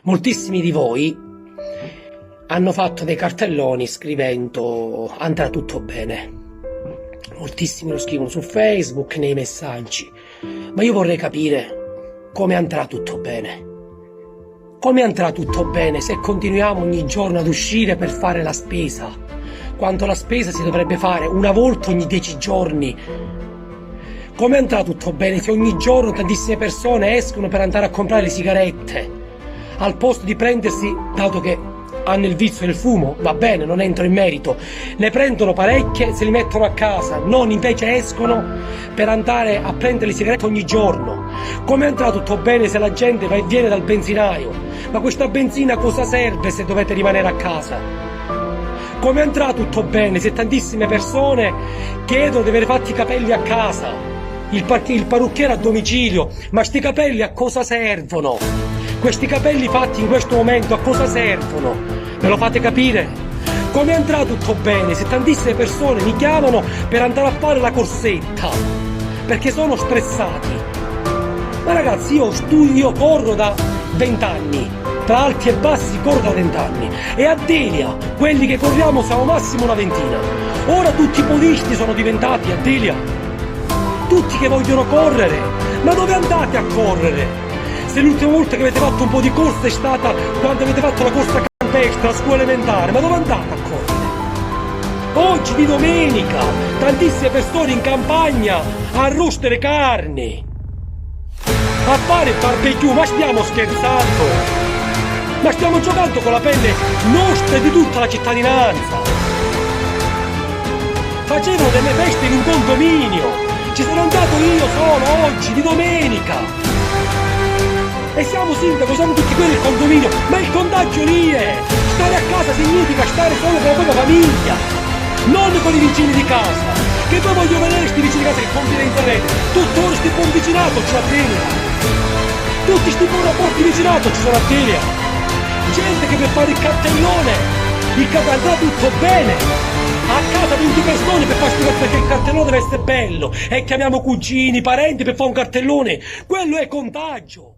Moltissimi di voi hanno fatto dei cartelloni scrivendo andrà tutto bene. Moltissimi lo scrivono su Facebook, nei messaggi. Ma io vorrei capire come andrà tutto bene. Come andrà tutto bene se continuiamo ogni giorno ad uscire per fare la spesa, quando la spesa si dovrebbe fare una volta ogni 10 giorni? Come andrà tutto bene se ogni giorno tantissime persone escono per andare a comprare le sigarette? Al posto di prendersi, dato che hanno il vizio del fumo, va bene, non entro in merito, ne prendono parecchie e se li mettono a casa, non invece escono per andare a prendere le sigarette ogni giorno. Come andrà tutto bene se la gente va e viene dal benzinaio? Ma questa benzina cosa serve se dovete rimanere a casa? Come andrà tutto bene se tantissime persone chiedono di avere fatti i capelli a casa, il parrucchiere a domicilio? Ma sti capelli a cosa servono? Questi capelli fatti in questo momento a cosa servono? Me lo fate capire? Come andrà tutto bene se tantissime persone mi chiamano per andare a fare la corsetta perché sono stressati? Ma ragazzi, io corro da 20 anni, tra alti e bassi corro da 20 anni, e a Delia quelli che corriamo siamo massimo una ventina. Ora tutti i podisti sono diventati a Delia, tutti che vogliono correre. Ma dove andate a correre? Se l'ultima volta che avete fatto un po' di corsa è stata quando avete fatto la corsa campestre a scuola elementare, ma dove andate a correre? Oggi di domenica, tantissime persone in campagna a arrostere carni, a fare il barbecue. Ma stiamo scherzando? Ma stiamo giocando con la pelle nostra e di tutta la cittadinanza. Facevano delle feste in un condominio, ci sono andato io solo oggi di domenica. E siamo sindaco, siamo tutti quelli del condominio, ma il contagio lì è! Stare a casa significa stare solo con la propria famiglia, non con i vicini di casa. Che poi voglio vedere sti vicini di casa che compiono in rete, tutto ora sti buon vicinato c'è a Delia, tutti sti buoni rapporti vicinato ci sono a Delia, gente che per fare il cartellone, andrà tutto bene, a casa 20 persone per farsi perché il cartellone deve essere bello, e chiamiamo cugini, parenti per fare un cartellone, quello è contagio.